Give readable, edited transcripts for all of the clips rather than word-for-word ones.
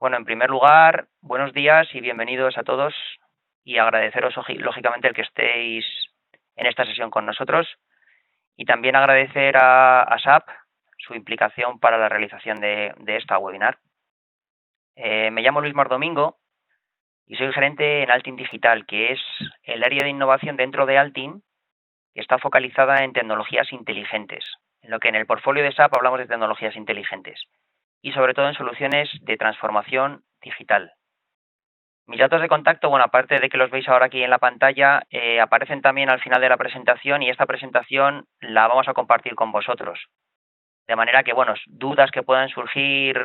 Bueno, en primer lugar, buenos días y bienvenidos a todos y agradeceros lógicamente el que estéis en esta sesión con nosotros y también agradecer a SAP su implicación para la realización de esta webinar. Me llamo Luis Mardomingo y soy gerente en Altin Digital, que es el área de innovación dentro de Altin que está focalizada en tecnologías inteligentes, en lo que en el portfolio de SAP hablamos de tecnologías inteligentes y sobre todo en soluciones de transformación digital. Mis datos de contacto, bueno, aparte de que los veis ahora aquí en la pantalla, aparecen también al final de la presentación y esta presentación la vamos a compartir con vosotros. De manera que, bueno, dudas que puedan surgir,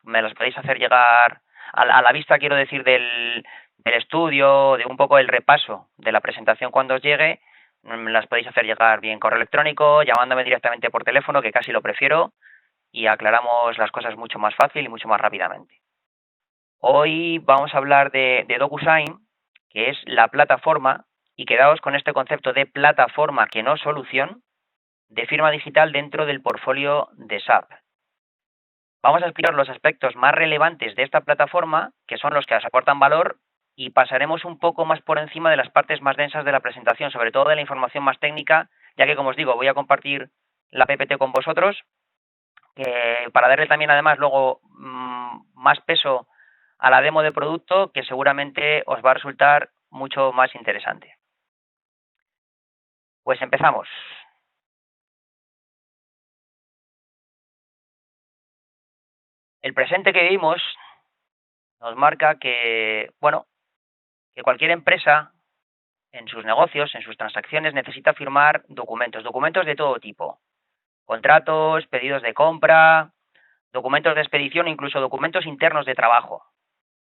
me las podéis hacer llegar a la vista, quiero decir, del estudio, de un poco el repaso de la presentación cuando os llegue, me las podéis hacer llegar bien correo electrónico, llamándome directamente por teléfono, que casi lo prefiero, y aclaramos las cosas mucho más fácil y mucho más rápidamente. Hoy vamos a hablar de DocuSign, que es la plataforma, y quedaos con este concepto de plataforma que no solución, de firma digital dentro del portfolio de SAP. Vamos a explicar los aspectos más relevantes de esta plataforma, que son los que os aportan valor, y pasaremos un poco más por encima de las partes más densas de la presentación, sobre todo de la información más técnica, ya que, como os digo, voy a compartir la PPT con vosotros, para darle también además luego más peso a la demo de producto, que seguramente os va a resultar mucho más interesante. Pues empezamos. El presente que vivimos nos marca que, bueno, que cualquier empresa en sus negocios, en sus transacciones, necesita firmar documentos de todo tipo. Contratos, pedidos de compra, documentos de expedición, incluso documentos internos de trabajo.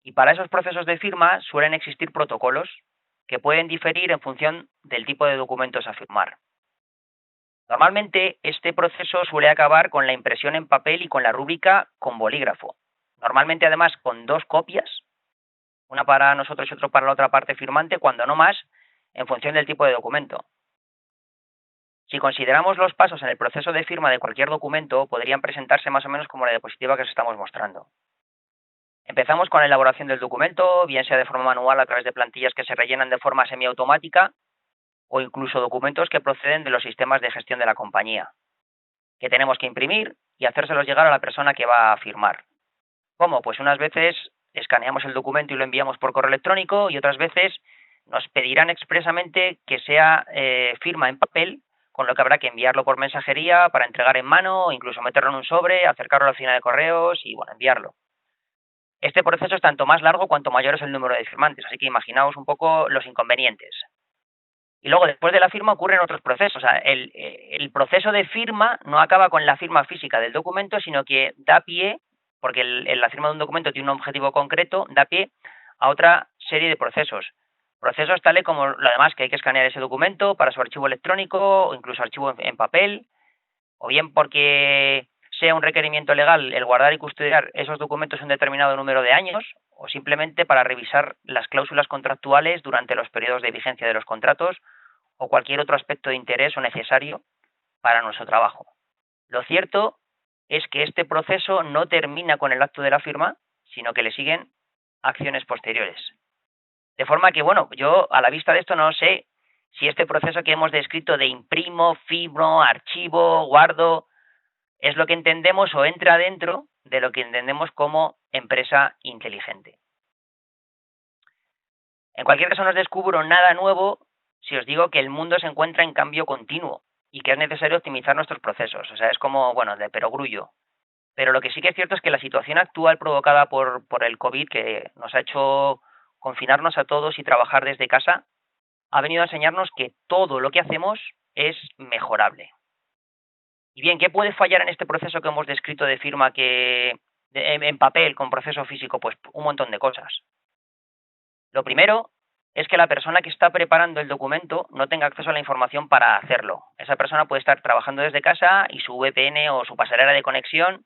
Y para esos procesos de firma suelen existir protocolos que pueden diferir en función del tipo de documentos a firmar. Normalmente este proceso suele acabar con la impresión en papel y con la rúbrica con bolígrafo. Normalmente además con dos copias, una para nosotros y otra para la otra parte firmante, cuando no más, en función del tipo de documento. Si consideramos los pasos en el proceso de firma de cualquier documento, podrían presentarse más o menos como la diapositiva que os estamos mostrando. Empezamos con la elaboración del documento, bien sea de forma manual a través de plantillas que se rellenan de forma semiautomática o incluso documentos que proceden de los sistemas de gestión de la compañía, que tenemos que imprimir y hacérselos llegar a la persona que va a firmar. ¿Cómo? Pues unas veces escaneamos el documento y lo enviamos por correo electrónico y otras veces nos pedirán expresamente que sea firma en papel, con lo que habrá que enviarlo por mensajería para entregar en mano o incluso meterlo en un sobre, acercarlo a la oficina de correos y, bueno, enviarlo. Este proceso es tanto más largo cuanto mayor es el número de firmantes, así que imaginaos un poco los inconvenientes. Y luego, después de la firma, ocurren otros procesos. O sea, el proceso de firma no acaba con la firma física del documento, sino que da pie, porque la firma de un documento tiene un objetivo concreto, da pie a otra serie de procesos. Procesos tales como lo demás, que hay que escanear ese documento para su archivo electrónico o incluso archivo en papel, o bien porque sea un requerimiento legal el guardar y custodiar esos documentos un determinado número de años, o simplemente para revisar las cláusulas contractuales durante los periodos de vigencia de los contratos o cualquier otro aspecto de interés o necesario para nuestro trabajo. Lo cierto es que este proceso no termina con el acto de la firma, sino que le siguen acciones posteriores. De forma que, bueno, yo a la vista de esto no sé si este proceso que hemos descrito de imprimo, firmo, archivo, guardo, es lo que entendemos o entra dentro de lo que entendemos como empresa inteligente. En cualquier caso, no os descubro nada nuevo si os digo que el mundo se encuentra en cambio continuo y que es necesario optimizar nuestros procesos. O sea, es como, bueno, de perogrullo. Pero lo que sí que es cierto es que la situación actual provocada por el COVID, que nos ha hecho confinarnos a todos y trabajar desde casa, ha venido a enseñarnos que todo lo que hacemos es mejorable. Y bien, ¿qué puede fallar en este proceso que hemos descrito de firma en papel con proceso físico? Pues un montón de cosas. Lo primero es que la persona que está preparando el documento no tenga acceso a la información para hacerlo. Esa persona puede estar trabajando desde casa y su VPN o su pasarela de conexión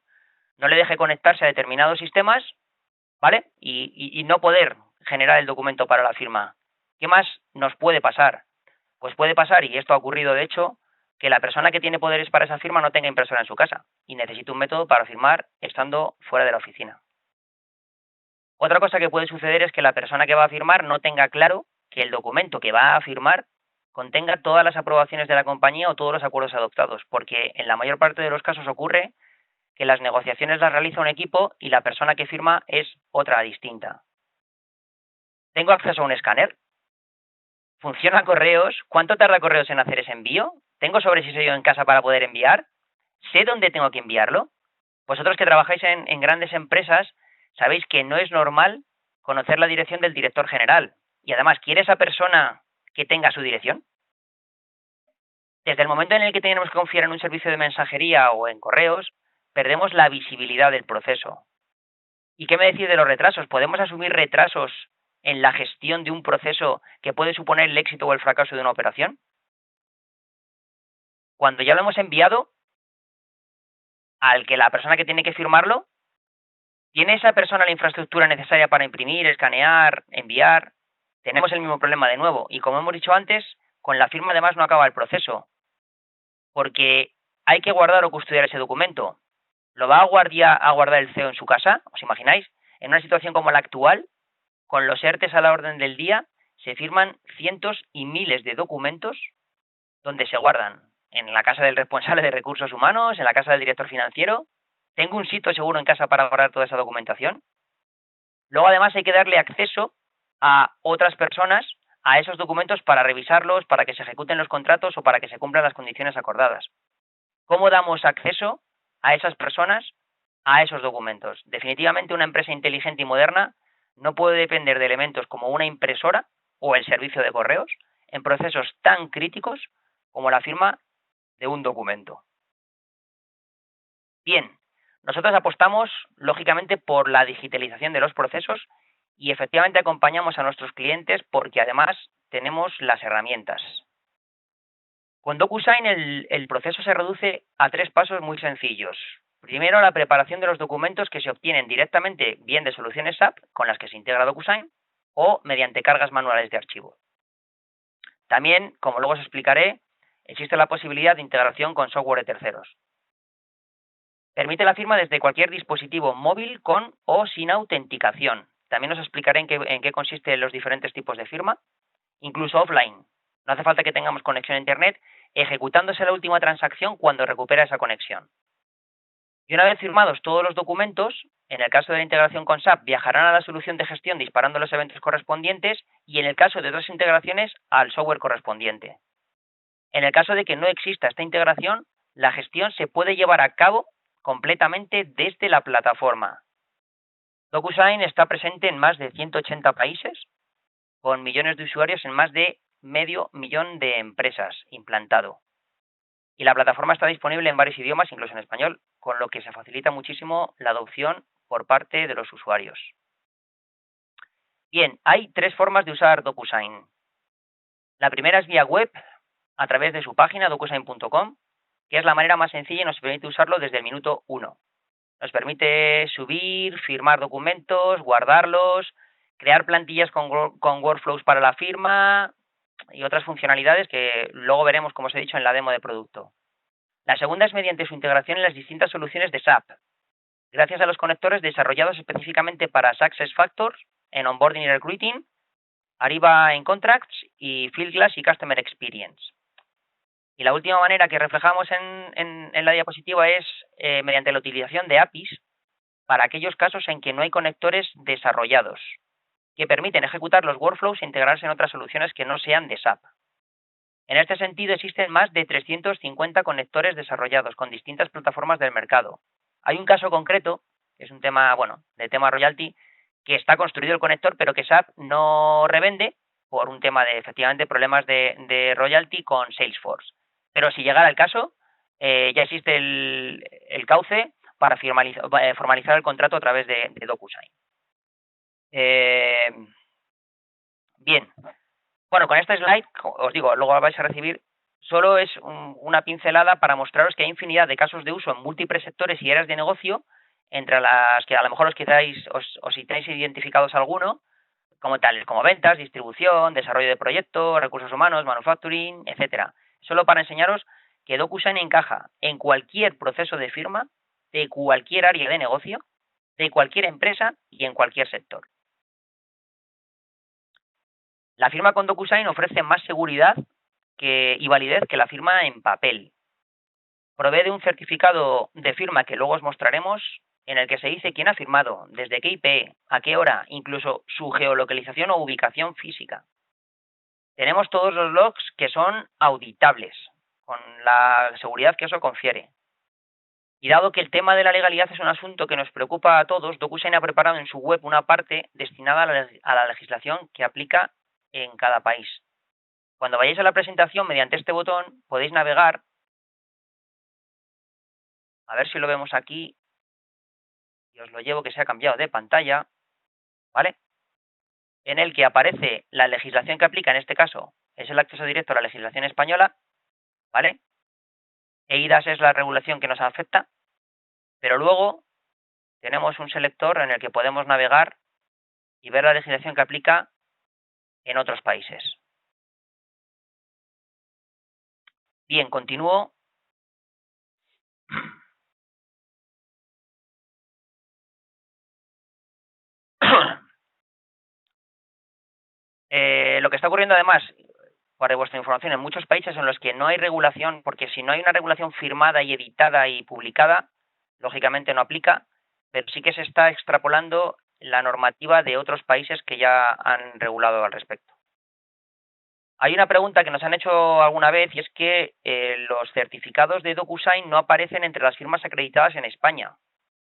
no le deje conectarse a determinados sistemas, ¿vale? Y no poder generar el documento para la firma. ¿Qué más nos puede pasar? Pues puede pasar, y esto ha ocurrido de hecho, que la persona que tiene poderes para esa firma no tenga impresora en su casa y necesite un método para firmar estando fuera de la oficina. Otra cosa que puede suceder es que la persona que va a firmar no tenga claro que el documento que va a firmar contenga todas las aprobaciones de la compañía o todos los acuerdos adoptados, porque en la mayor parte de los casos ocurre que las negociaciones las realiza un equipo y la persona que firma es otra distinta. ¿Tengo acceso a un escáner? ¿Funciona Correos? ¿Cuánto tarda Correos en hacer ese envío? ¿Tengo sobreseído en casa para poder enviar? ¿Sé dónde tengo que enviarlo? Vosotros que trabajáis en grandes empresas sabéis que no es normal conocer la dirección del director general. Y además, ¿quiere esa persona que tenga su dirección? Desde el momento en el que tenemos que confiar en un servicio de mensajería o en correos, perdemos la visibilidad del proceso. ¿Y qué me decís de los retrasos? ¿Podemos asumir retrasos en la gestión de un proceso que puede suponer el éxito o el fracaso de una operación? Cuando ya lo hemos enviado, al que la persona que tiene que firmarlo, ¿tiene esa persona la infraestructura necesaria para imprimir, escanear, enviar? Tenemos el mismo problema de nuevo. Y como hemos dicho antes, con la firma además no acaba el proceso, porque hay que guardar o custodiar ese documento. ¿Lo va a guardar el CEO en su casa? ¿Os imagináis? En una situación como la actual, con los ERTES a la orden del día, se firman cientos y miles de documentos donde se guardan. En la casa del responsable de recursos humanos, en la casa del director financiero. ¿Tengo un sitio seguro en casa para guardar toda esa documentación? Luego, además, hay que darle acceso a otras personas a esos documentos para revisarlos, para que se ejecuten los contratos o para que se cumplan las condiciones acordadas. ¿Cómo damos acceso a esas personas a esos documentos? Definitivamente una empresa inteligente y moderna no puede depender de elementos como una impresora o el servicio de correos en procesos tan críticos como la firma de un documento. Bien, nosotros apostamos lógicamente por la digitalización de los procesos y efectivamente acompañamos a nuestros clientes porque además tenemos las herramientas. Con DocuSign el proceso se reduce a 3 pasos muy sencillos. Primero, la preparación de los documentos que se obtienen directamente bien de soluciones SAP con las que se integra DocuSign o mediante cargas manuales de archivo. También, como luego os explicaré, existe la posibilidad de integración con software de terceros. Permite la firma desde cualquier dispositivo móvil con o sin autenticación. También os explicaré en qué consisten los diferentes tipos de firma, incluso offline. No hace falta que tengamos conexión a Internet, ejecutándose la última transacción cuando recupera esa conexión. Y una vez firmados todos los documentos, en el caso de la integración con SAP, viajarán a la solución de gestión disparando los eventos correspondientes y en el caso de otras integraciones, al software correspondiente. En el caso de que no exista esta integración, la gestión se puede llevar a cabo completamente desde la plataforma. DocuSign está presente en más de 180 países, con millones de usuarios en más de medio millón de empresas implantado. Y la plataforma está disponible en varios idiomas, incluso en español, con lo que se facilita muchísimo la adopción por parte de los usuarios. Bien, hay 3 formas de usar DocuSign. La primera es vía web, a través de su página docusign.com, que es la manera más sencilla y nos permite usarlo desde el minuto 1. Nos permite subir, firmar documentos, guardarlos, crear plantillas con workflows para la firma y otras funcionalidades que luego veremos, como os he dicho, en la demo de producto. La segunda es mediante su integración en las distintas soluciones de SAP, gracias a los conectores desarrollados específicamente para SuccessFactors en Onboarding y Recruiting, Ariba en Contracts y Fieldglass y Customer Experience. Y la última manera que reflejamos en la diapositiva es mediante la utilización de APIs para aquellos casos en que no hay conectores desarrollados, que permiten ejecutar los workflows e integrarse en otras soluciones que no sean de SAP. En este sentido, existen más de 350 conectores desarrollados con distintas plataformas del mercado. Hay un caso concreto, que es un tema, de tema royalty, que está construido el conector, pero que SAP no revende por un tema de, efectivamente, problemas de royalty con Salesforce. Pero si llegara el caso, ya existe el cauce para formalizar el contrato a través de DocuSign. Bien. Bueno, con este slide, os digo, luego vais a recibir, solo es una pincelada para mostraros que hay infinidad de casos de uso en múltiples sectores y áreas de negocio, entre las que a lo mejor os sintáis identificados alguno, como tales como ventas, distribución, desarrollo de proyectos, recursos humanos, manufacturing, etcétera. Solo para enseñaros que DocuSign encaja en cualquier proceso de firma de cualquier área de negocio de cualquier empresa y en cualquier sector. La firma con DocuSign ofrece más seguridad y validez que la firma en papel. Provee de un certificado de firma que luego os mostraremos, en el que se dice quién ha firmado, desde qué IP, a qué hora, incluso su geolocalización o ubicación física. Tenemos todos los logs que son auditables, con la seguridad que eso confiere. Y dado que el tema de la legalidad es un asunto que nos preocupa a todos, DocuSign ha preparado en su web una parte destinada a la legislación que aplica en cada país. Cuando vayáis a la presentación, mediante este botón, podéis navegar, a ver si lo vemos aquí, y os lo llevo que se ha cambiado de pantalla, ¿vale? En el que aparece la legislación que aplica, en este caso, es el acceso directo a la legislación española, ¿vale? EIDAS es la regulación que nos afecta, pero luego tenemos un selector en el que podemos navegar y ver la legislación que aplica en otros países. Bien, continúo. Lo que está ocurriendo además, para vuestra información, en muchos países en los que no hay regulación, porque si no hay una regulación firmada y editada y publicada, lógicamente no aplica, pero sí que se está extrapolando la normativa de otros países que ya han regulado al respecto. Hay una pregunta que nos han hecho alguna vez y es que los certificados de DocuSign no aparecen entre las firmas acreditadas en España.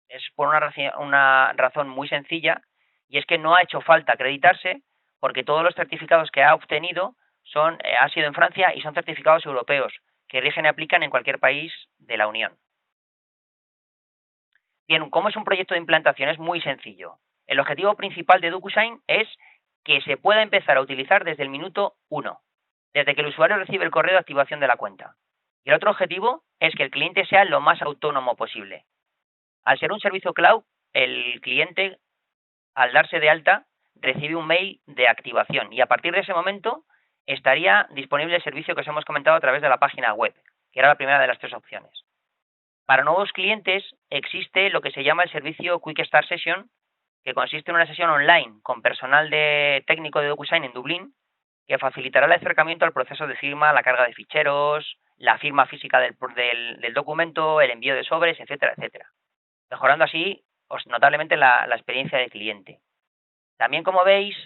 Es por una razón muy sencilla, y es que no ha hecho falta acreditarse porque todos los certificados que ha obtenido han sido en Francia y son certificados europeos que rigen y aplican en cualquier país de la Unión. Bien, ¿cómo es un proyecto de implantación? Es muy sencillo. El objetivo principal de DocuSign es que se pueda empezar a utilizar desde el minuto 1, desde que el usuario recibe el correo de activación de la cuenta. Y el otro objetivo es que el cliente sea lo más autónomo posible. Al ser un servicio cloud, el cliente, al darse de alta, recibe un mail de activación y a partir de ese momento estaría disponible el servicio que os hemos comentado a través de la página web, que era la primera de las tres opciones. Para nuevos clientes existe lo que se llama el servicio Quick Start Session, que consiste en una sesión online con personal técnico de DocuSign en Dublín, que facilitará el acercamiento al proceso de firma, la carga de ficheros, la firma física del documento, el envío de sobres, etcétera, etcétera, mejorando así notablemente la experiencia del cliente. También, como veis,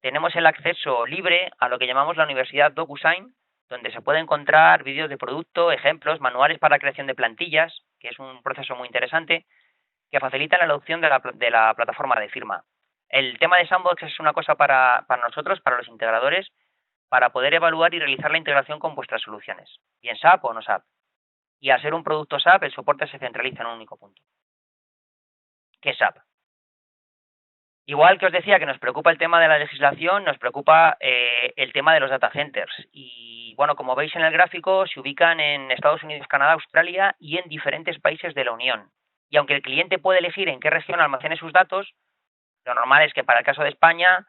tenemos el acceso libre a lo que llamamos la Universidad DocuSign, donde se puede encontrar vídeos de producto, ejemplos, manuales para creación de plantillas, que es un proceso muy interesante, que facilitan la adopción de la plataforma de firma. El tema de Sandbox es una cosa para nosotros, para los integradores, para poder evaluar y realizar la integración con vuestras soluciones, bien SAP o no SAP. Y al ser un producto SAP, el soporte se centraliza en un único punto, que es SAP. Igual que os decía que nos preocupa el tema de la legislación, nos preocupa el tema de los data centers. Y bueno, como veis en el gráfico, se ubican en Estados Unidos, Canadá, Australia y en diferentes países de la Unión. Y aunque el cliente puede elegir en qué región almacene sus datos, lo normal es que para el caso de España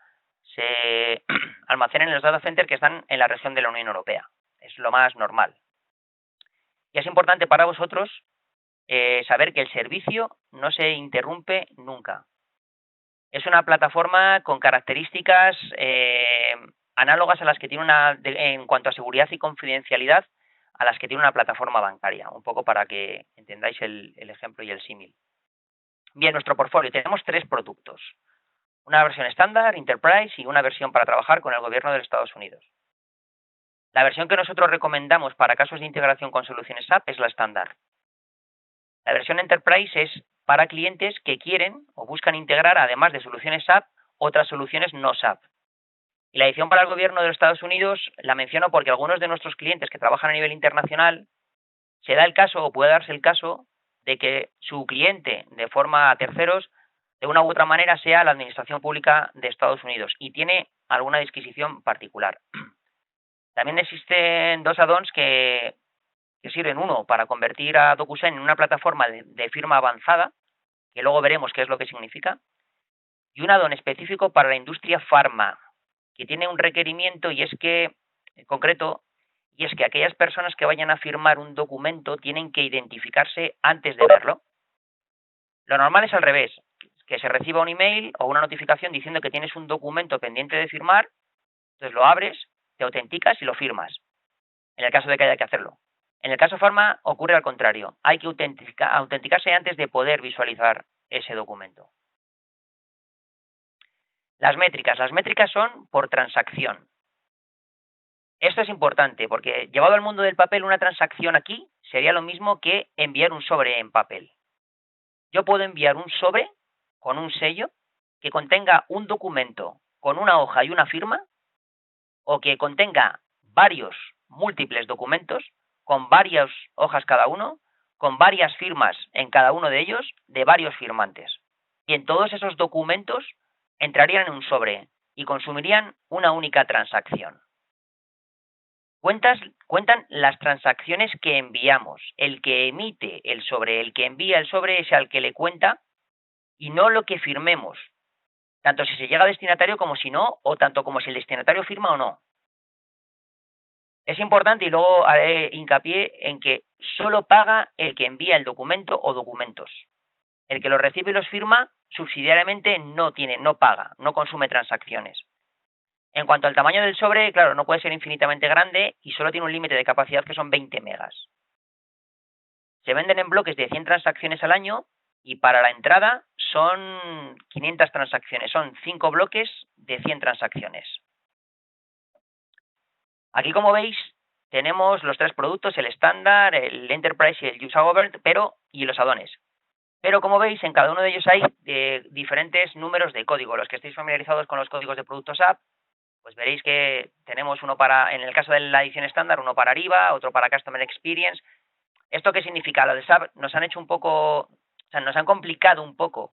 se almacenen en los data centers que están en la región de la Unión Europea. Es lo más normal. Y es importante para vosotros saber que el servicio no se interrumpe nunca. Es una plataforma con características análogas a las que tiene en cuanto a seguridad y confidencialidad, a las que tiene una plataforma bancaria, un poco para que entendáis el ejemplo y el símil. Bien, nuestro portfolio, tenemos 3 productos. Una versión estándar, Enterprise, y una versión para trabajar con el gobierno de los Estados Unidos. La versión que nosotros recomendamos para casos de integración con soluciones SAP es la estándar. La versión Enterprise es para clientes que quieren o buscan integrar, además de soluciones SAP, otras soluciones no SAP. Y la edición para el gobierno de los Estados Unidos la menciono porque algunos de nuestros clientes que trabajan a nivel internacional, se da el caso o puede darse el caso de que su cliente, de forma a terceros, de una u otra manera sea la Administración Pública de Estados Unidos y tiene alguna disquisición particular. También existen 2 add-ons que sirven, uno para convertir a DocuSign en una plataforma de firma avanzada, que luego veremos qué es lo que significa, y un add-on específico para la industria farma, que tiene un requerimiento y es que, en concreto, y es que aquellas personas que vayan a firmar un documento tienen que identificarse antes de verlo. Lo normal es al revés. que se reciba un email o una notificación diciendo que tienes un documento pendiente de firmar, entonces lo abres, te autenticas y lo firmas, en el caso de que haya que hacerlo. En el caso Pharma ocurre al contrario, hay que autenticarse antes de poder visualizar ese documento. Las métricas son por transacción. Esto es importante porque llevado al mundo del papel, una transacción aquí sería lo mismo que enviar un sobre en papel. Yo puedo enviar un sobre con un sello que contenga un documento con una hoja y una firma, o que contenga varios múltiples documentos con varias hojas cada uno, con varias firmas en cada uno de ellos, de varios firmantes. Y en todos esos documentos entrarían en un sobre y consumirían una única transacción. Cuentan las transacciones que enviamos. El que emite el sobre, el que envía el sobre es al que le cuenta, y no lo que firmemos, tanto si se llega a destinatario como si no, o tanto como si el destinatario firma o no. Es importante, y luego haré hincapié en que solo paga el que envía el documento o documentos. El que los recibe y los firma subsidiariamente no paga, no consume transacciones. En cuanto al tamaño del sobre, claro, no puede ser infinitamente grande y solo tiene un límite de capacidad que son 20 megas. Se venden en bloques de 100 transacciones al año y para la entrada son 500 transacciones, son 5 bloques de 100 transacciones. Aquí, como veis, tenemos los tres productos, el estándar, el Enterprise y el User Governed, y los add-ons. Pero como veis, en cada uno de ellos hay diferentes números de código. Los que estéis familiarizados con los códigos de productos SAP, pues veréis que tenemos uno para, en el caso de la edición estándar, uno para Ariba, otro para Customer Experience. ¿Esto qué significa? Lo de SAP nos han hecho un poco, o sea, nos han complicado un poco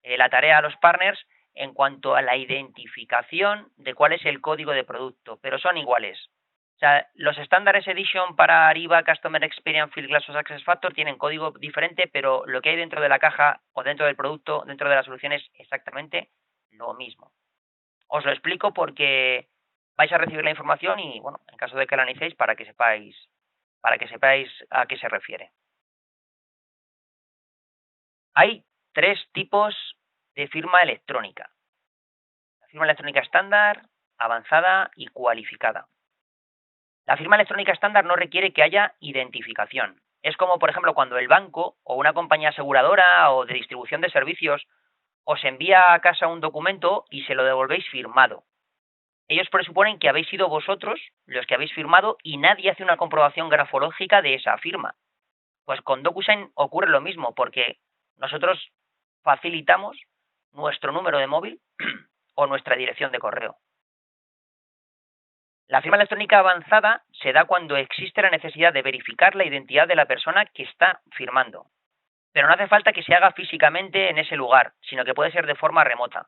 la tarea a los partners en cuanto a la identificación de cuál es el código de producto, pero son iguales. O sea, los estándares Edition para Ariba, Customer Experience, Fieldglass o SuccessFactors tienen código diferente, pero lo que hay dentro de la caja o dentro del producto, dentro de la solución, es exactamente lo mismo. Os lo explico porque vais a recibir la información y, bueno, en caso de que la analicéis, para que sepáis a qué se refiere. Hay tres tipos de firma electrónica: la firma electrónica estándar, avanzada y cualificada. La firma electrónica estándar no requiere que haya identificación. Es como, por ejemplo, cuando el banco o una compañía aseguradora o de distribución de servicios os envía a casa un documento y se lo devolvéis firmado. Ellos presuponen que habéis sido vosotros los que habéis firmado y nadie hace una comprobación grafológica de esa firma. Pues con DocuSign ocurre lo mismo, porque nosotros facilitamos nuestro número de móvil o nuestra dirección de correo. La firma electrónica avanzada se da cuando existe la necesidad de verificar la identidad de la persona que está firmando. Pero no hace falta que se haga físicamente en ese lugar, sino que puede ser de forma remota,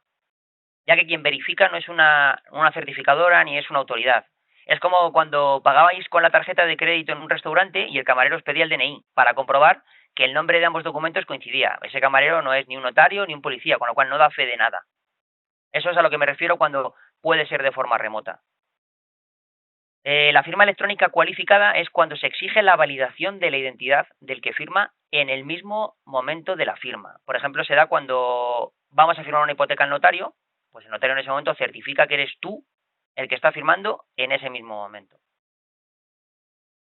ya que quien verifica no es una certificadora ni es una autoridad. Es como cuando pagabais con la tarjeta de crédito en un restaurante y el camarero os pedía el DNI para comprobar que el nombre de ambos documentos coincidía. Ese camarero no es ni un notario ni un policía, con lo cual no da fe de nada. Eso es a lo que me refiero cuando puede ser de forma remota. La firma electrónica cualificada es cuando se exige la validación de la identidad del que firma en el mismo momento de la firma. Por ejemplo, se da cuando vamos a firmar una hipoteca al notario, pues el notario en ese momento certifica que eres tú el que está firmando en ese mismo momento.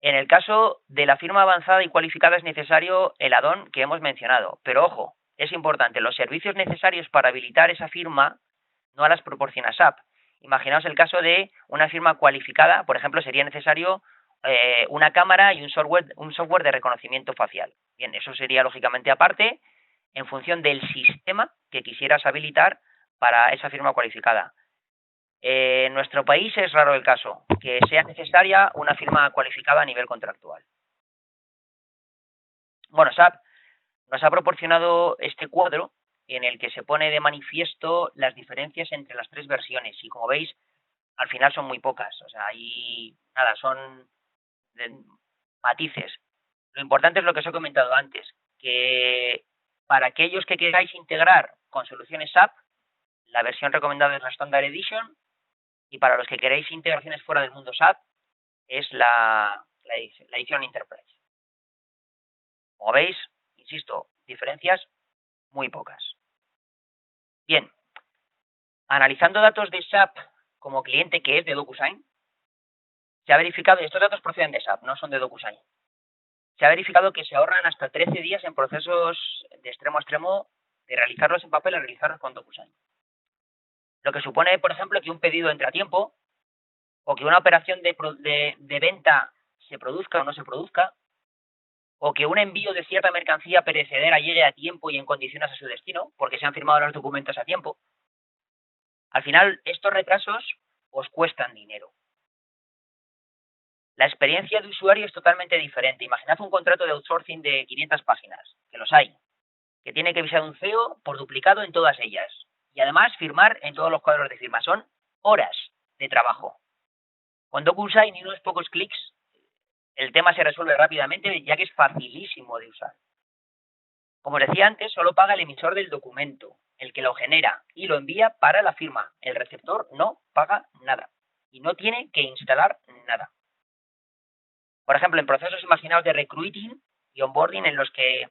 En el caso de la firma avanzada y cualificada es necesario el add-on que hemos mencionado. Pero ojo, es importante, los servicios necesarios para habilitar esa firma no las proporciona SAP. Imaginaos el caso de una firma cualificada, por ejemplo, sería necesario una cámara y un software de reconocimiento facial. Bien, eso sería lógicamente aparte en función del sistema que quisieras habilitar para esa firma cualificada. En nuestro país es raro el caso que sea necesaria una firma cualificada a nivel contractual. Bueno, SAP nos ha proporcionado este cuadro en el que se pone de manifiesto las diferencias entre las tres versiones y, como veis, al final son muy pocas. O sea, ahí nada, son matices. Lo importante es lo que os he comentado antes, que para aquellos que queráis integrar con soluciones SAP, la versión recomendada es la Standard Edition, y para los que queréis integraciones fuera del mundo SAP es la edición Enterprise. Como veis, insisto, diferencias muy pocas. Bien, analizando datos de SAP como cliente, que es de DocuSign, se ha verificado, y estos datos proceden de SAP, no son de DocuSign, se ha verificado que se ahorran hasta 13 días en procesos de extremo a extremo de realizarlos en papel a realizarlos con DocuSign. Lo que supone, por ejemplo, que un pedido entre a tiempo o que una operación de venta se produzca o no se produzca, o que un envío de cierta mercancía perecedera llegue a tiempo y en condiciones a su destino, porque se han firmado los documentos a tiempo. Al final, estos retrasos os cuestan dinero. La experiencia de usuario es totalmente diferente. Imaginad un contrato de outsourcing de 500 páginas, que los hay, que tiene que visar un CEO por duplicado en todas ellas. Y además firmar en todos los cuadros de firma. Son horas de trabajo. Con DocuSign y unos pocos clics, el tema se resuelve rápidamente, ya que es facilísimo de usar. Como os decía antes, solo paga el emisor del documento, el que lo genera y lo envía para la firma. El receptor no paga nada y no tiene que instalar nada. Por ejemplo, en procesos imaginados de recruiting y onboarding en los que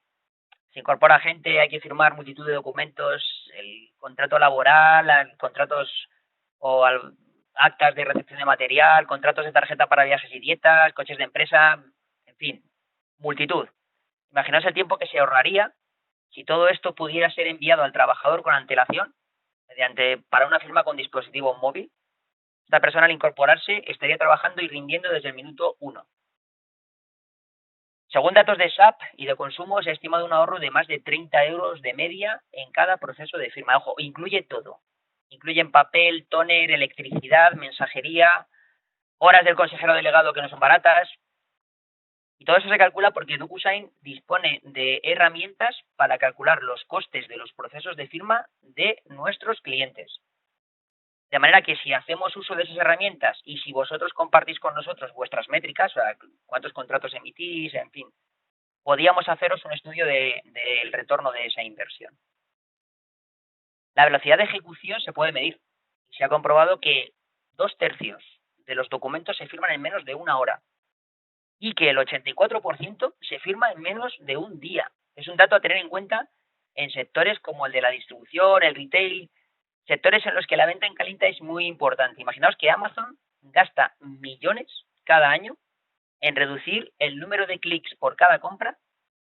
se incorpora gente, hay que firmar multitud de documentos, el contrato laboral, contratos o actas de recepción de material, contratos de tarjeta para viajes y dietas, coches de empresa, en fin, multitud. Imaginaos el tiempo que se ahorraría si todo esto pudiera ser enviado al trabajador con antelación, para una firma con dispositivo móvil. Esta persona al incorporarse estaría trabajando y rindiendo desde el minuto 1. Según datos de SAP y de consumo, se ha estimado un ahorro de más de 30 euros de media en cada proceso de firma. Ojo, incluye todo. Incluyen papel, tóner, electricidad, mensajería, horas del consejero delegado que no son baratas. Y todo eso se calcula porque DocuSign dispone de herramientas para calcular los costes de los procesos de firma de nuestros clientes. De manera que si hacemos uso de esas herramientas y si vosotros compartís con nosotros vuestras métricas, o sea, cuántos contratos emitís, en fin, podíamos haceros un estudio del retorno de esa inversión. La velocidad de ejecución se puede medir. Se ha comprobado que 2/3 de los documentos se firman en menos de una hora y que el 84% se firma en menos de un día. Es un dato a tener en cuenta en sectores como el de la distribución, el retail, sectores en los que la venta en caliente es muy importante. Imaginaos que Amazon gasta millones cada año en reducir el número de clics por cada compra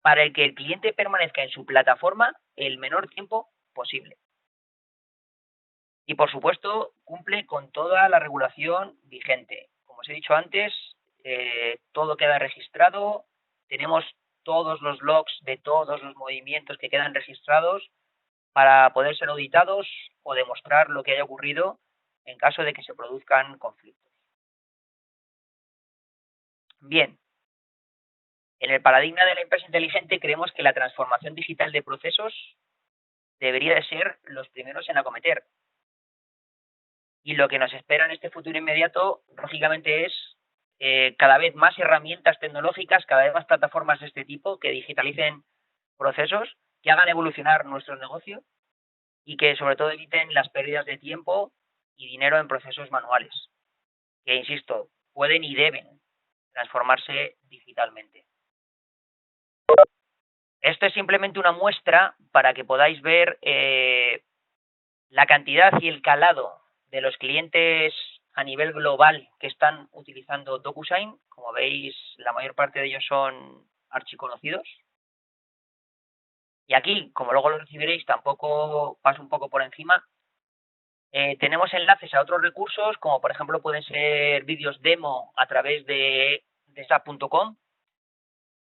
para que el cliente permanezca en su plataforma el menor tiempo posible. Y por supuesto, cumple con toda la regulación vigente. Como os he dicho antes, todo queda registrado, tenemos todos los logs de todos los movimientos que quedan registrados para poder ser auditados o demostrar lo que haya ocurrido en caso de que se produzcan conflictos. Bien, en el paradigma de la empresa inteligente creemos que la transformación digital de procesos debería de ser los primeros en acometer. Y lo que nos espera en este futuro inmediato, lógicamente, es cada vez más herramientas tecnológicas, cada vez más plataformas de este tipo que digitalicen procesos, que hagan evolucionar nuestro negocio y que sobre todo eviten las pérdidas de tiempo y dinero en procesos manuales, que, insisto, pueden y deben transformarse digitalmente. Esto es simplemente una muestra para que podáis ver la cantidad y el calado de los clientes a nivel global que están utilizando DocuSign. Como veis, la mayor parte de ellos son archiconocidos. Y aquí, como luego lo recibiréis, tampoco paso un poco por encima. Tenemos enlaces a otros recursos, como por ejemplo pueden ser vídeos demo a través de SAP.com.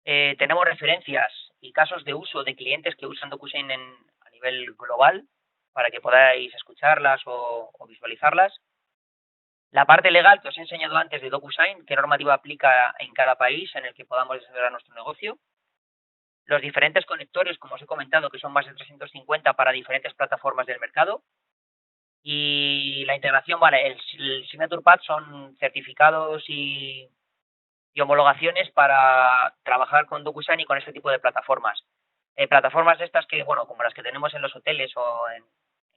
Tenemos referencias y casos de uso de clientes que usan DocuSign a nivel global para que podáis escucharlas o visualizarlas. La parte legal que os he enseñado antes de DocuSign, qué normativa aplica en cada país en el que podamos desarrollar nuestro negocio. Los diferentes conectores, como os he comentado, que son más de 350 para diferentes plataformas del mercado. Y la integración, vale, el Signature Pad son certificados y homologaciones para trabajar con DocuSign y con este tipo de plataformas. Plataformas de estas que, bueno, como las que tenemos en los hoteles o en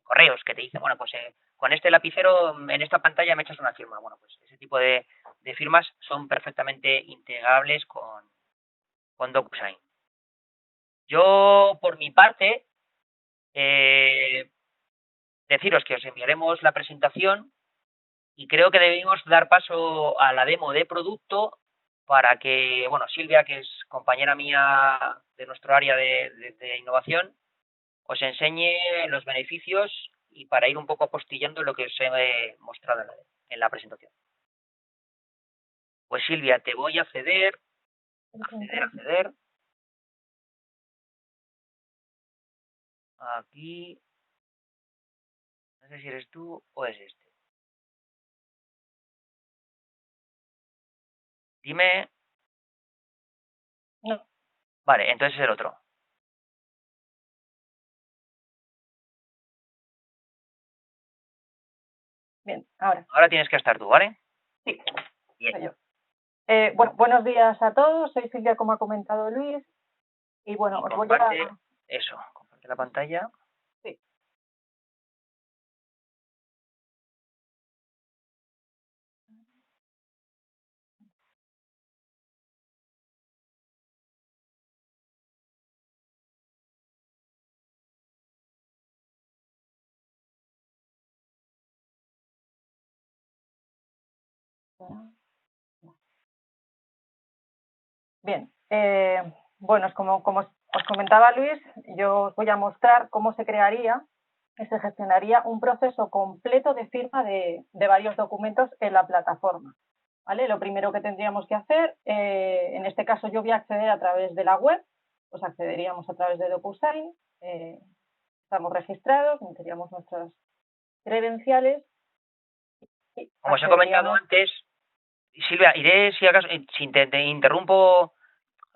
correos, que te dicen, bueno, pues con este lapicero en esta pantalla me echas una firma. Bueno, pues ese tipo de firmas son perfectamente integrables con DocuSign. Yo, por mi parte, deciros que os enviaremos la presentación y creo que debemos dar paso a la demo de producto para que, bueno, Silvia, que es compañera mía de nuestro área de innovación, os enseñe los beneficios y para ir un poco apostillando lo que os he mostrado en la presentación. Pues Silvia, te voy a acceder. Aquí, no sé si eres tú o es este. Dime. No. Vale, entonces es el otro. Bien, ahora. Ahora tienes que estar tú, ¿vale? Sí, Bien. soy yo. Bueno, buenos días a todos. Soy Silvia, como ha comentado Luis. Y bueno, Y os voy comparte a... eso, comparte la pantalla. Sí. Bien, bueno, como os comentaba Luis, yo os voy a mostrar cómo se crearía y se gestionaría un proceso completo de firma de varios documentos en la plataforma. ¿Vale? Lo primero que tendríamos que hacer, en este caso yo voy a acceder a través de la web, pues accederíamos a través de DocuSign, estamos registrados, meteríamos nuestras credenciales. Y Como os he comentado antes, Silvia, iré, si acaso, si te interrumpo,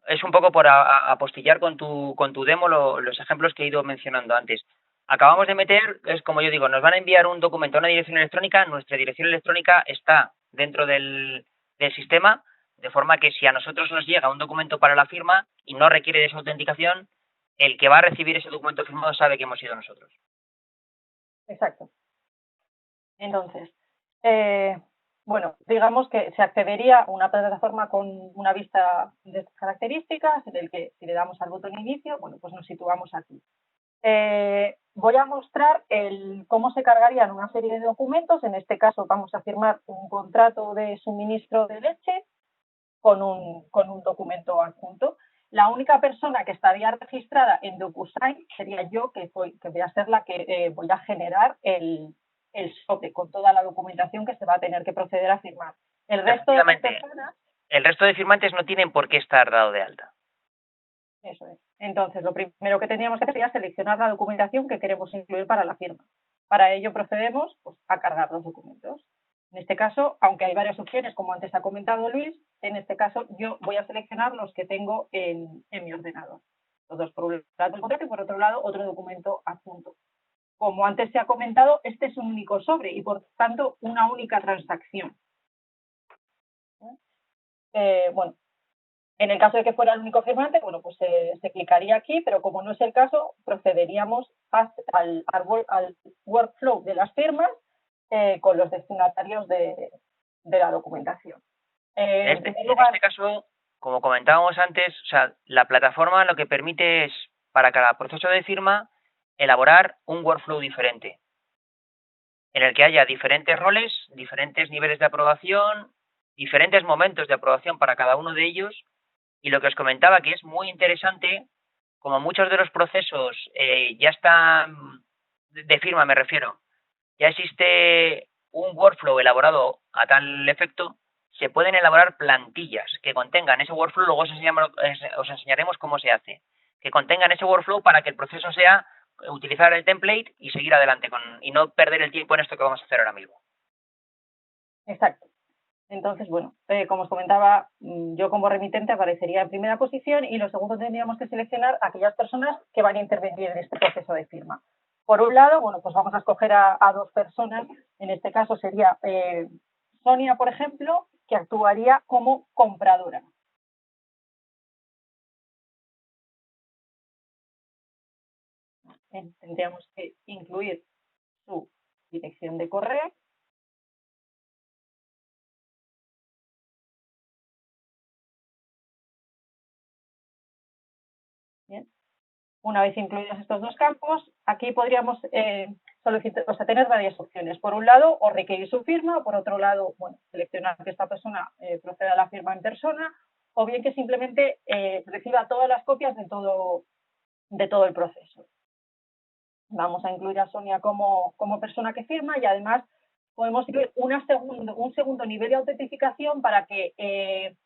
es un poco por apostillar con tu demo los ejemplos que he ido mencionando antes. Acabamos de meter, es como yo digo, nos van a enviar un documento a una dirección electrónica, nuestra dirección electrónica está dentro del sistema, de forma que si a nosotros nos llega un documento para la firma y no requiere de esa autenticación, el que va a recibir ese documento firmado sabe que hemos sido nosotros. Exacto. Entonces, bueno, digamos que se accedería a una plataforma con una vista de estas características, en el que si le damos al botón inicio, bueno, pues nos situamos aquí. Voy a mostrar cómo se cargarían una serie de documentos. En este caso vamos a firmar un contrato de suministro de leche con un documento adjunto. La única persona que estaría registrada en DocuSign sería yo, que voy a ser la que voy a generar el sobre con toda la documentación que se va a tener que proceder a firmar. El resto de las personas... El resto de firmantes no tienen por qué estar dado de alta. Eso es. Entonces, lo primero que tendríamos que hacer sería seleccionar la documentación que queremos incluir para la firma. Para ello procedemos, pues, a cargar los documentos. En este caso, aunque hay varias opciones, como antes ha comentado Luis, en este caso yo voy a seleccionar los que tengo en mi ordenador. Los dos, por un lado el contrato y por otro lado otro documento adjunto. Como antes se ha comentado, este es un único sobre y por tanto una única transacción. Bueno, en el caso de que fuera el único firmante, bueno, pues se clicaría aquí, pero como no es el caso, procederíamos al workflow de las firmas con los destinatarios de la documentación. En este caso, como comentábamos antes, o sea, la plataforma lo que permite es, para cada proceso de firma, elaborar un workflow diferente, en el que haya diferentes roles, diferentes niveles de aprobación, diferentes momentos de aprobación para cada uno de ellos, y lo que os comentaba que es muy interesante, como muchos de los procesos ya están, de firma me refiero, ya existe un workflow elaborado a tal efecto, se pueden elaborar plantillas que contengan ese workflow, luego os enseñaremos cómo se hace, que contengan ese workflow para que el proceso sea utilizar el template y seguir adelante y no perder el tiempo en esto que vamos a hacer ahora mismo. Exacto. Entonces, bueno, como os comentaba, yo como remitente aparecería en primera posición y lo segundo tendríamos que seleccionar a aquellas personas que van a intervenir en este proceso de firma. Por un lado, bueno, pues vamos a escoger a dos personas. En este caso sería Sonia, por ejemplo, que actuaría como compradora. Tendríamos que incluir su dirección de correo. Bien. Una vez incluidos estos dos campos, aquí podríamos o sea, tener varias opciones. Por un lado, o requerir su firma, por otro lado, bueno, seleccionar que esta persona proceda a la firma en persona, o bien que simplemente reciba todas las copias de todo el proceso. Vamos a incluir a Sonia como persona que firma y además podemos incluir un segundo nivel de autentificación para que,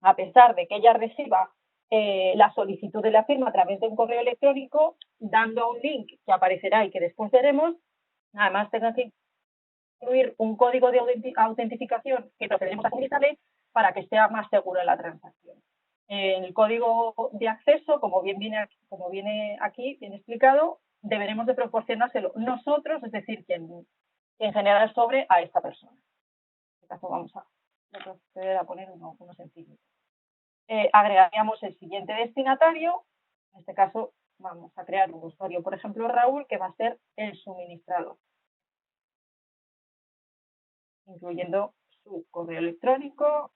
a pesar de que ella reciba la solicitud de la firma a través de un correo electrónico, dando un link que aparecerá y que después veremos, además tenga que incluir un código de autentificación que procederemos a utilizarle para que sea más segura la transacción. El código de acceso, como viene aquí, bien explicado, deberemos de proporcionárselo nosotros, es decir, quien genera el sobre a esta persona. En este caso vamos a proceder a poner uno sencillo. Agregaríamos el siguiente destinatario, en este caso vamos a crear un usuario, por ejemplo, Raúl, que va a ser el suministrador, incluyendo su correo electrónico.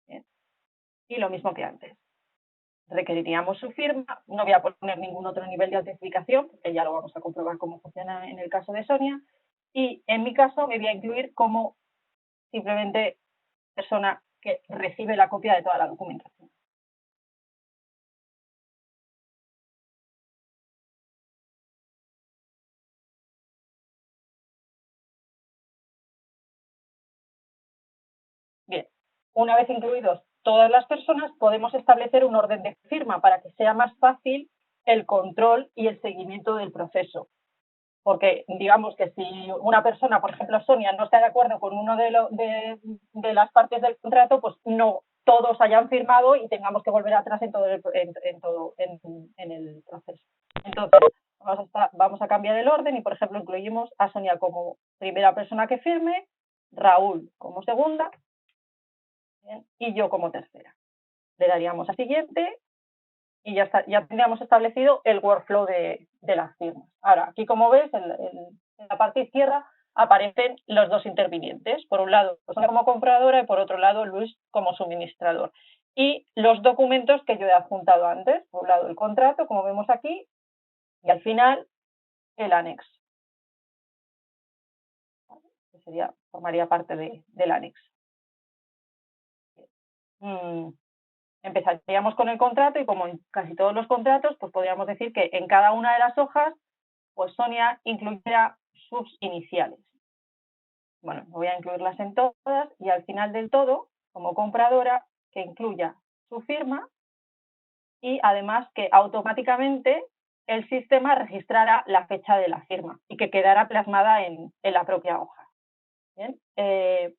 Bien. Y lo mismo que antes. Requeriríamos su firma, no voy a poner ningún otro nivel de autentificación, porque ya lo vamos a comprobar cómo funciona en el caso de Sonia, y en mi caso me voy a incluir como simplemente persona que recibe la copia de toda la documentación. Bien, una vez incluidos todas las personas, podemos establecer un orden de firma para que sea más fácil el control y el seguimiento del proceso. Porque digamos que si una persona, por ejemplo Sonia, no está de acuerdo con uno de las partes del contrato, pues no todos hayan firmado y tengamos que volver atrás en el proceso. Entonces, vamos a cambiar el orden y, por ejemplo, incluimos a Sonia como primera persona que firme, Raúl como segunda, ¿bien? Y yo como tercera. Le daríamos a siguiente y ya tendríamos establecido el workflow de las firmas. Ahora, aquí como ves, en la parte izquierda aparecen los dos intervinientes. Por un lado, Sonia como compradora y por otro lado, Luis como suministrador. Y los documentos que yo he adjuntado antes. Por un lado, el contrato, como vemos aquí, y al final, el anexo. Que formaría parte del anexo. Empezaríamos con el contrato y como en casi todos los contratos, pues podríamos decir que en cada una de las hojas, pues Sonia incluirá sus iniciales. Bueno, voy a incluirlas en todas y al final del todo, como compradora, que incluya su firma y además que automáticamente el sistema registrará la fecha de la firma y que quedará plasmada en la propia hoja. Bien,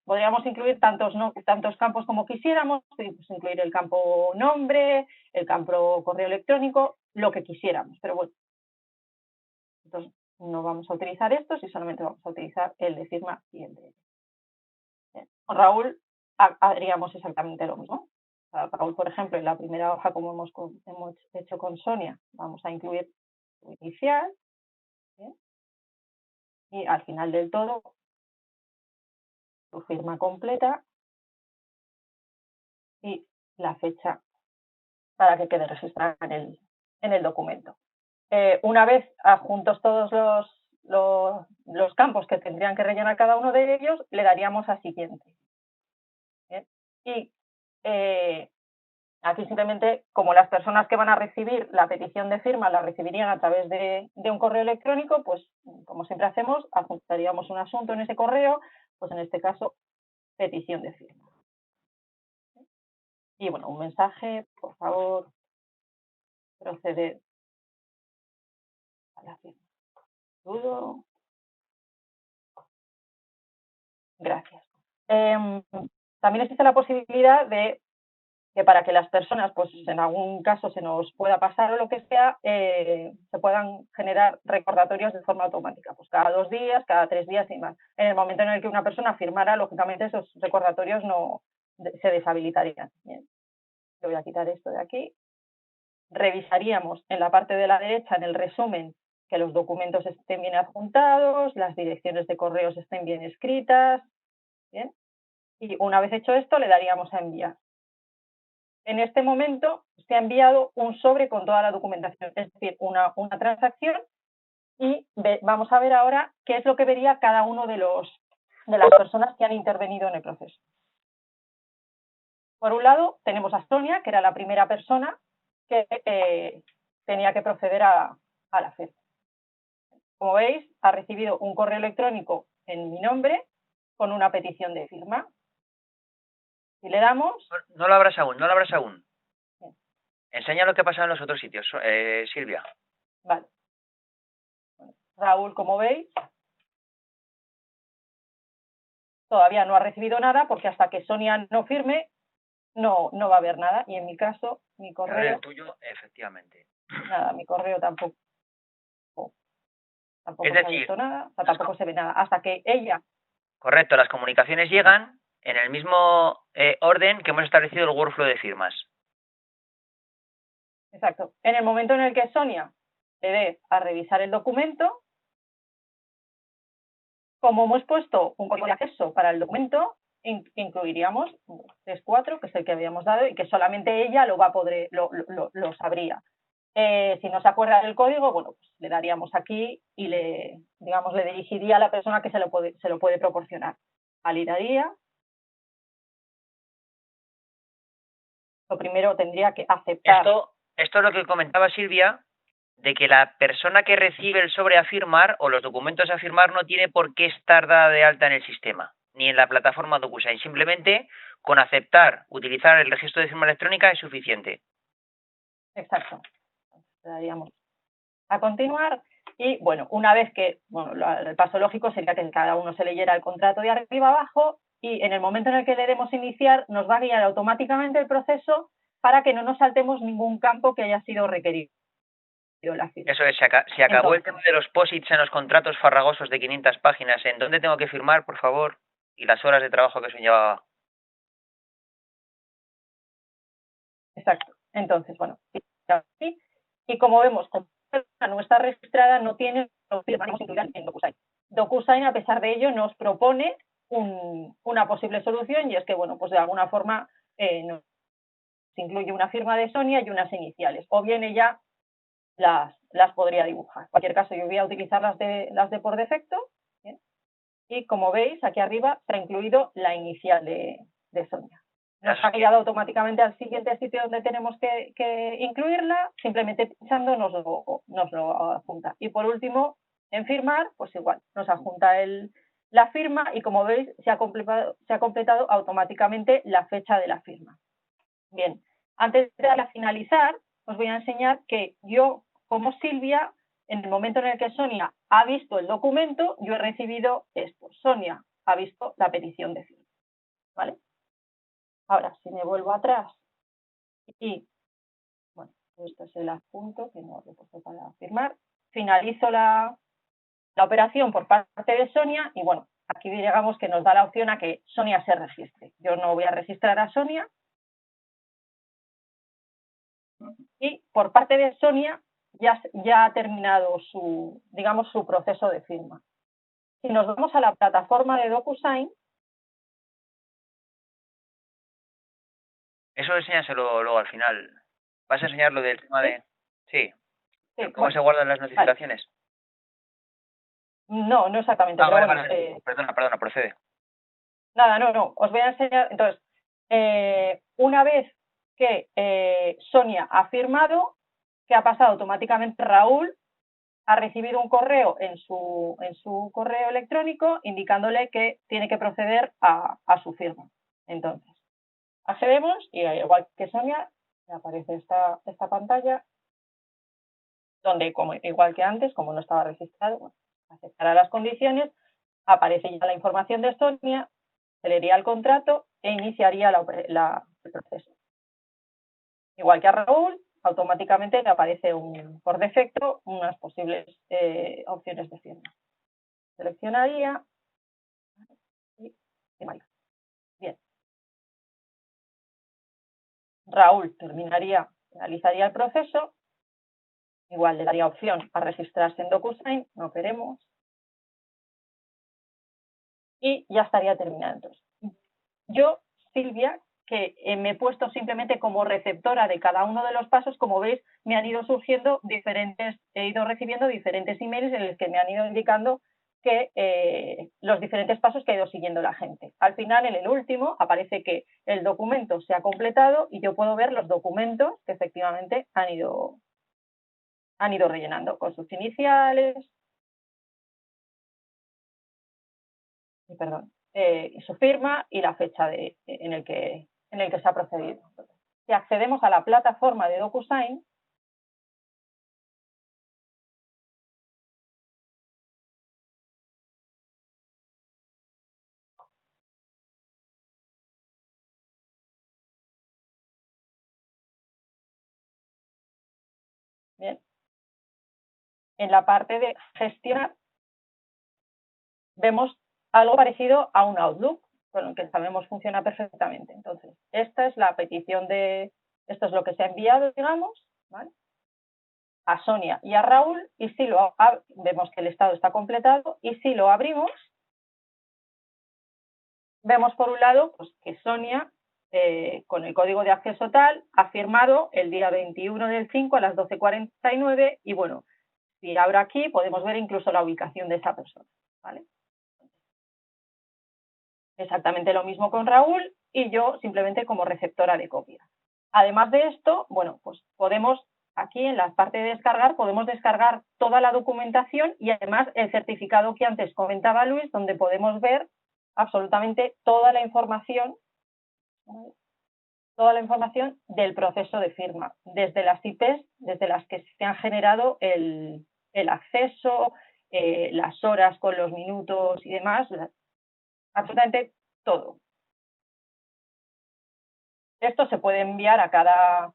podríamos incluir tantos campos como quisiéramos, pues incluir el campo nombre, el campo correo electrónico, lo que quisiéramos, pero bueno, entonces no vamos a utilizar estos y solamente vamos a utilizar el de firma y el de ellos. Con Raúl haríamos exactamente lo mismo. Raúl, por ejemplo, en la primera hoja, como hemos hecho con Sonia, vamos a incluir su inicial, ¿bien? Y al final del todo su firma completa y la fecha para que quede registrada en el documento. Una vez adjuntos todos los campos que tendrían que rellenar cada uno de ellos, le daríamos a siguiente. ¿Bien? Y aquí simplemente, como las personas que van a recibir la petición de firma la recibirían a través de un correo electrónico, pues como siempre hacemos, adjuntaríamos un asunto en ese correo, pues en este caso, petición de firma. Y bueno, un mensaje, por favor, proceder a la firma. Saludo. Gracias. También existe la posibilidad de que para que las personas, pues en algún caso se nos pueda pasar o lo que sea, se puedan generar recordatorios de forma automática, pues cada 2 días, cada 3 días y más. En el momento en el que una persona firmara, lógicamente esos recordatorios no se deshabilitarían. Bien, yo voy a quitar esto de aquí. Revisaríamos en la parte de la derecha, en el resumen, que los documentos estén bien adjuntados, las direcciones de correos estén bien escritas. Bien. Y una vez hecho esto, le daríamos a enviar. en este momento se ha enviado un sobre con toda la documentación, es decir, una transacción, y vamos a ver ahora qué es lo que vería cada uno de las personas que han intervenido en el proceso. Por un lado, tenemos a Sonia, que era la primera persona que tenía que proceder a la firma. Como veis, ha recibido un correo electrónico en mi nombre con una petición de firma. Si le damos... No lo abras aún, no lo abras aún. Bien. Enseña lo que ha pasado en los otros sitios, Silvia. Vale. Raúl, como veis, todavía no ha recibido nada porque hasta que Sonia no firme, no va a haber nada. Y en mi caso, mi correo... El tuyo, efectivamente. Nada, mi correo tampoco Es se ha decir, visto nada, o sea, tampoco se ve nada. Hasta que ella... Correcto, las comunicaciones llegan en el mismo orden que hemos establecido el workflow de firmas. Exacto. En el momento en el que Sonia le dé a revisar el documento, como hemos puesto un código de acceso para el documento, incluiríamos 3.4, que es el que habíamos dado, y que solamente ella lo va a poder, lo sabría. Si no se acuerda del código, bueno, pues le daríamos aquí y le dirigiría a la persona que se lo puede proporcionar. Validaría. Lo primero tendría que aceptar. Esto es lo que comentaba Silvia, de que la persona que recibe el sobre a firmar o los documentos a firmar no tiene por qué estar dada de alta en el sistema, ni en la plataforma DocuSign. Simplemente con aceptar, utilizar el registro de firma electrónica es suficiente. Exacto. Le daríamos a continuar y, bueno, una vez que, bueno, el paso lógico sería que cada uno se leyera el contrato de arriba abajo y en el momento en el que le demos iniciar nos va a guiar automáticamente el proceso para que no nos saltemos ningún campo que haya sido requerido. Eso es, se acabó el tema de los posits en los contratos farragosos de 500 páginas. ¿En dónde tengo que firmar, por favor? Y las horas de trabajo que eso llevaba. Exacto. Entonces, bueno, y como vemos, como no está registrada, no tiene en DocuSign. DocuSign, a pesar de ello, nos propone una posible solución y es que, bueno, pues de alguna forma nos incluye una firma de Sonia y unas iniciales. O bien ella las podría dibujar. En cualquier caso, yo voy a utilizar las de por defecto. ¿Bien? Y como veis, aquí arriba se ha incluido la inicial de Sonia. Nos ha guiado automáticamente al siguiente sitio donde tenemos que incluirla, simplemente pinchando nos lo adjunta. Y por último, en firmar, pues igual, nos adjunta la firma y como veis se ha completado automáticamente la fecha de la firma. Bien, antes de finalizar, os voy a enseñar que yo, como Silvia, en el momento en el que Sonia ha visto el documento, yo he recibido esto. Sonia ha visto la petición de firma. ¿Vale? Ahora, si me vuelvo atrás y, bueno, esto es el adjunto que no lo he puesto para firmar, finalizo la operación por parte de Sonia y, bueno, aquí digamos que nos da la opción a que Sonia se registre. Yo no voy a registrar a Sonia y por parte de Sonia ya ha terminado su proceso de firma. Si nos vamos a la plataforma de DocuSign, Eso enséñaselo luego al final. ¿Vas a enseñar lo del tema de...? Sí. ¿Cómo bueno, se guardan las notificaciones? No exactamente. Pero vale. Perdona, procede. Nada, no. Os voy a enseñar. Entonces, una vez que Sonia ha firmado, ¿qué ha pasado? Automáticamente Raúl ha recibido un correo en su correo electrónico indicándole que tiene que proceder a su firma. Entonces, accedemos y igual que Sonia, me aparece esta pantalla donde, igual que antes, como no estaba registrado, bueno, aceptará las condiciones, aparece ya la información de Sonia, se leería el contrato e iniciaría el proceso. Igual que a Raúl, automáticamente le aparece por defecto unas posibles opciones de firma. Seleccionaría y firmaría. Bien. Raúl finalizaría el proceso. Igual le daría opción a registrarse en DocuSign, no queremos. Y ya estaría terminado. Entonces, yo, Silvia, que me he puesto simplemente como receptora de cada uno de los pasos. Como veis, me han ido surgiendo he ido recibiendo diferentes emails en los que me han ido indicando que los diferentes pasos que ha ido siguiendo la gente. Al final, en el último, aparece que el documento se ha completado y yo puedo ver los documentos que efectivamente han ido rellenando con sus iniciales, su firma y la fecha en el que se ha procedido. Entonces, si accedemos a la plataforma de DocuSign, bien, en la parte de gestionar vemos algo parecido a un Outlook, con el que sabemos funciona perfectamente. Entonces, esta es la petición esto es lo que se ha enviado, digamos, ¿vale?, a Sonia y a Raúl, y si vemos que el estado está completado, y si lo abrimos, vemos por un lado pues, que Sonia, con el código de acceso tal, ha firmado el día 21 del 5 a las 12:49, y bueno, si abro aquí podemos ver incluso la ubicación de esa persona, ¿vale? Exactamente lo mismo con Raúl, y yo simplemente como receptora de copia. Además de esto, bueno, pues podemos, aquí en la parte de descargar, podemos descargar toda la documentación y además el certificado que antes comentaba Luis, donde podemos ver absolutamente toda la información del proceso de firma, desde las IPs, desde las que se han generado el acceso, las horas con los minutos y demás, absolutamente todo. Esto se puede enviar a cada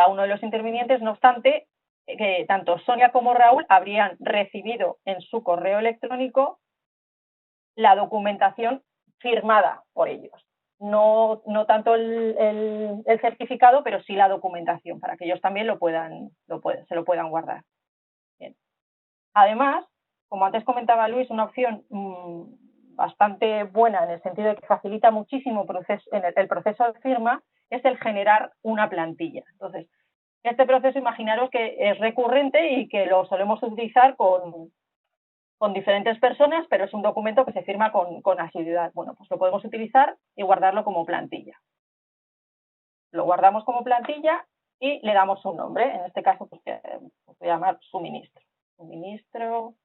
uno de los intervinientes, no obstante, que tanto Sonia como Raúl habrían recibido en su correo electrónico la documentación firmada por ellos. No tanto el certificado, pero sí la documentación, para que ellos también se lo puedan guardar. Bien. Además, como antes comentaba Luis, una opción bastante buena en el sentido de que facilita muchísimo el proceso de firma es el generar una plantilla. Entonces, este proceso, imaginaros que es recurrente y que lo solemos utilizar con diferentes personas, pero es un documento que se firma con asiduidad. Bueno, pues lo podemos utilizar y guardarlo como plantilla. Lo guardamos como plantilla y le damos un nombre. En este caso, pues voy a llamar suministro. Suministro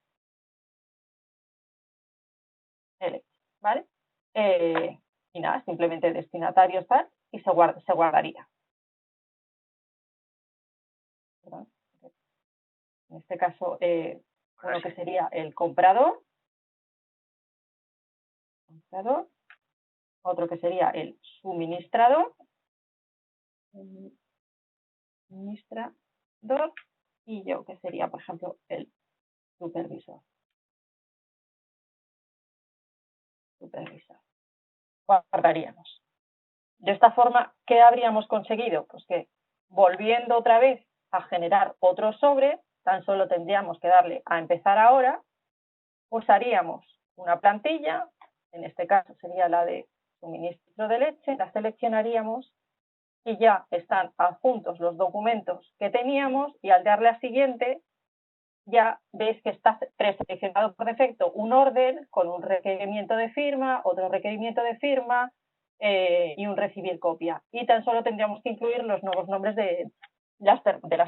L, ¿vale? Y nada, simplemente destinatario tal y se guardaría. En este caso, uno que sería el comprador, otro que sería el suministrador, y yo que sería, por ejemplo, el supervisor. Guardaríamos. De esta forma, ¿qué habríamos conseguido? Pues que volviendo otra vez a generar otro sobre, tan solo tendríamos que darle a empezar ahora, usaríamos una plantilla, en este caso sería la de suministro de leche, la seleccionaríamos y ya están adjuntos los documentos que teníamos, y al darle a siguiente ya veis que está preseleccionado por defecto un orden con un requerimiento de firma, otro requerimiento de firma y un recibir copia. Y tan solo tendríamos que incluir los nuevos nombres de las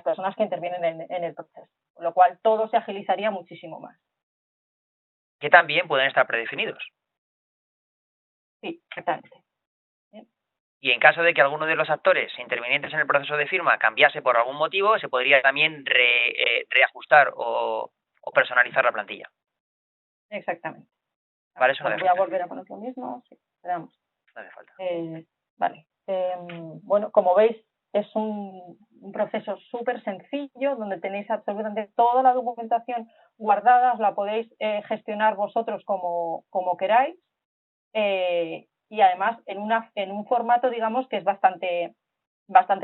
personas que intervienen en el proceso, con lo cual todo se agilizaría muchísimo más. Que también pueden estar predefinidos. Sí, exactamente. Y en caso de que alguno de los actores intervinientes en el proceso de firma cambiase por algún motivo, se podría también reajustar o personalizar la plantilla. Exactamente. Vale, eso no voy a volver a poner lo mismo. Sí, esperamos. No hace falta. Vale. Bueno, como veis, es un proceso súper sencillo donde tenéis absolutamente toda la documentación guardada, os la podéis gestionar vosotros como queráis. Y además en un formato, digamos, que es bastante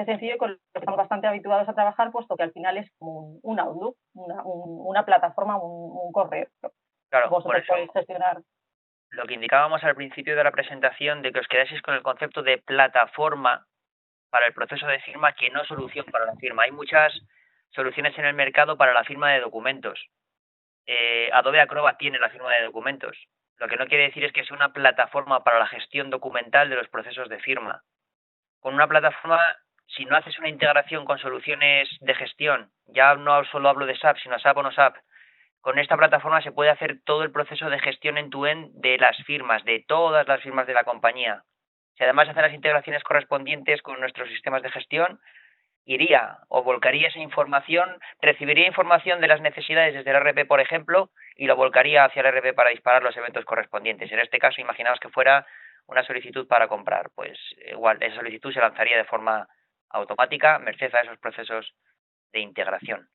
sencillo y con lo que estamos bastante habituados a trabajar, puesto que al final es como un Outlook, una plataforma, un correo. Claro, vosotros podéis gestionar. lo que indicábamos al principio de la presentación de que os quedaseis con el concepto de plataforma para el proceso de firma que no solución para la firma. Hay muchas soluciones en el mercado para la firma de documentos. Adobe Acrobat tiene la firma de documentos. Lo que no quiere decir es que sea una plataforma para la gestión documental de los procesos de firma. Con una plataforma, si no haces una integración con soluciones de gestión, ya no solo hablo de SAP, sino SAP o no SAP, con esta plataforma se puede hacer todo el proceso de gestión end-to-end de las firmas, de todas las firmas de la compañía. Si además hace las integraciones correspondientes con nuestros sistemas de gestión, iría o volcaría esa información, recibiría información de las necesidades desde el RP, por ejemplo, y lo volcaría hacia el RP para disparar los eventos correspondientes. En este caso, imaginaos que fuera una solicitud para comprar, pues igual esa solicitud se lanzaría de forma automática, merced a esos procesos de integración.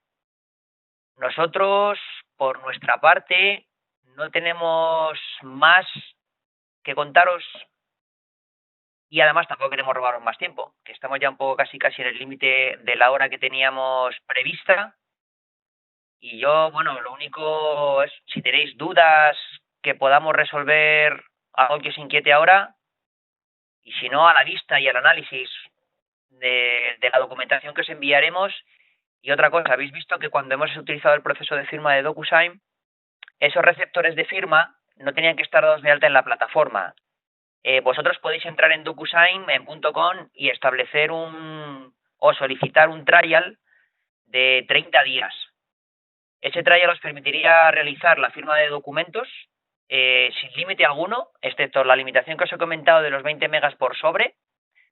Nosotros, por nuestra parte, no tenemos más que contaros y además tampoco queremos robaros más tiempo, que estamos ya un poco casi en el límite de la hora que teníamos prevista. Y yo, bueno, lo único es, si tenéis dudas que podamos resolver, algo que os inquiete ahora, y si no, a la vista y al análisis de la documentación que os enviaremos. Y otra cosa, habéis visto que cuando hemos utilizado el proceso de firma de DocuSign, esos receptores de firma no tenían que estar dados de alta en la plataforma. Vosotros podéis entrar en DocuSign, en .com, y establecer o solicitar un trial de 30 días. Ese trial os permitiría realizar la firma de documentos sin límite alguno, excepto la limitación que os he comentado de los 20 megas por sobre,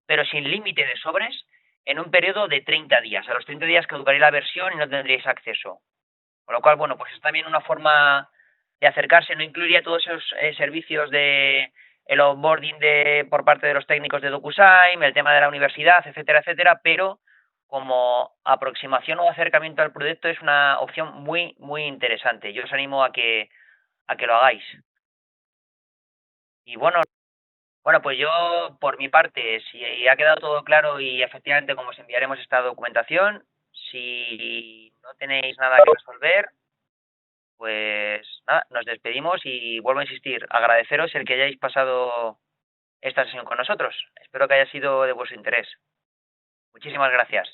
pero sin límite de sobres, en un periodo de 30 días. A los 30 días caducaría la versión y no tendríais acceso. Con lo cual, bueno, pues es también una forma de acercarse. No incluiría todos esos servicios de el onboarding por parte de los técnicos de DocuSign, el tema de la universidad, etcétera, etcétera, pero como aproximación o acercamiento al proyecto es una opción muy, muy interesante. Yo os animo a que lo hagáis. Y bueno, pues yo, por mi parte, si ha quedado todo claro y efectivamente como os enviaremos esta documentación, si no tenéis nada que resolver, pues nada, nos despedimos y vuelvo a insistir, agradeceros el que hayáis pasado esta sesión con nosotros. Espero que haya sido de vuestro interés. Muchísimas gracias.